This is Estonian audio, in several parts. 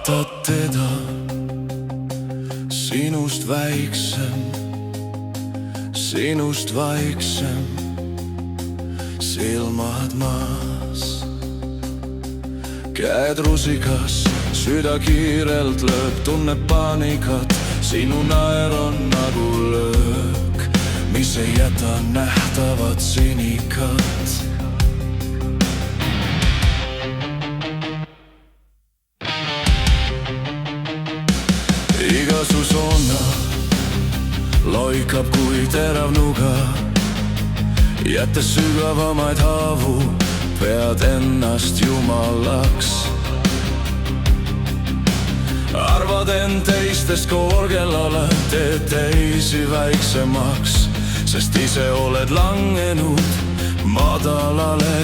vaatad teda, sinust väiksem, sinust vaiksem, silmad maas, käed rusikas, süda kiirelt lööb, tunneb paanikat, sinu naer on nagu löök, mis ei jäta nähtavat sinikat. Iga su sõna loikab kui terav nuga, jättes sügavamaid haavu, pead ennast jumalaks. Arvad end teistest kõrgemale, teed teisi väiksemaks, sest ise oled langenud madalale.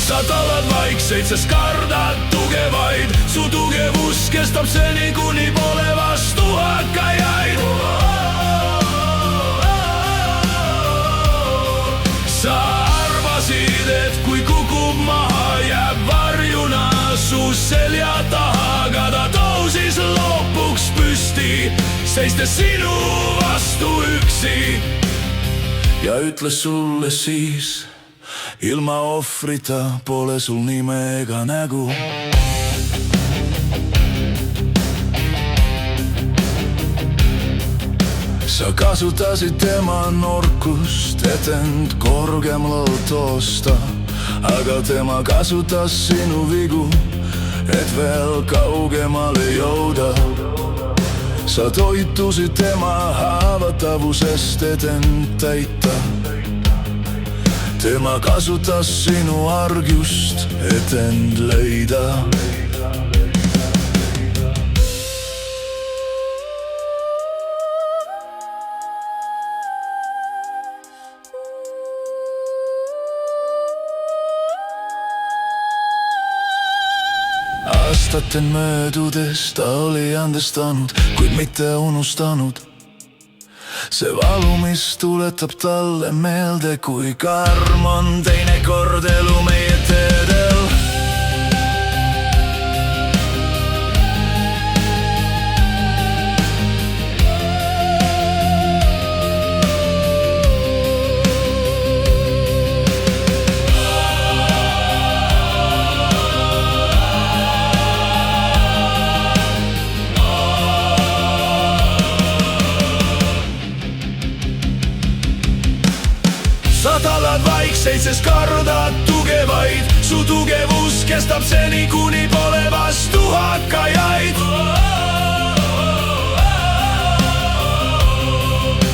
Sa talad vaikseid, sest kardad tugevaid, su tugevus kestab seni, kuni pole vastu hakkajaid. Sa arvasid, et kui kukub maha, jääb varjuna su selja taha, aga ta tõusis lõpuks püsti, seistes sinu vastu üksi ja ütles sulle siis: ilma ohvrita pole sul nime ega nägu. Sa kasutasid tema norkust, et end kõrgemale tõsta, aga tema kasutas sinu vigu, et veel kaugemale jõuda. Sa toitusid tema haavatavusest, et end täita. Tema kasutas sinu argjust, et end leida. Aastate möödudes ta oli andestanud, kuid mitte unustanud. See valu, mis tuletab talle meelde, kui karm on teinekord elu meie teedel. Sa talad vaikseid, sest kardad tugevaid, su tugevus kestab seni, kuni pole vastu hakkajaid.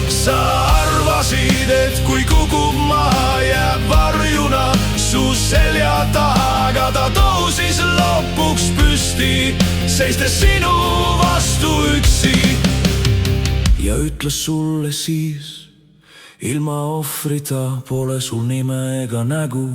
Sa arvasid, et kui kukub maha, jääb varjuna su selja taha, aga ta tõusis lõpuks püsti, seistes sinu vastu üksi ja ütles sulle siis: ilma ohvrita pole sul nime ega nägu.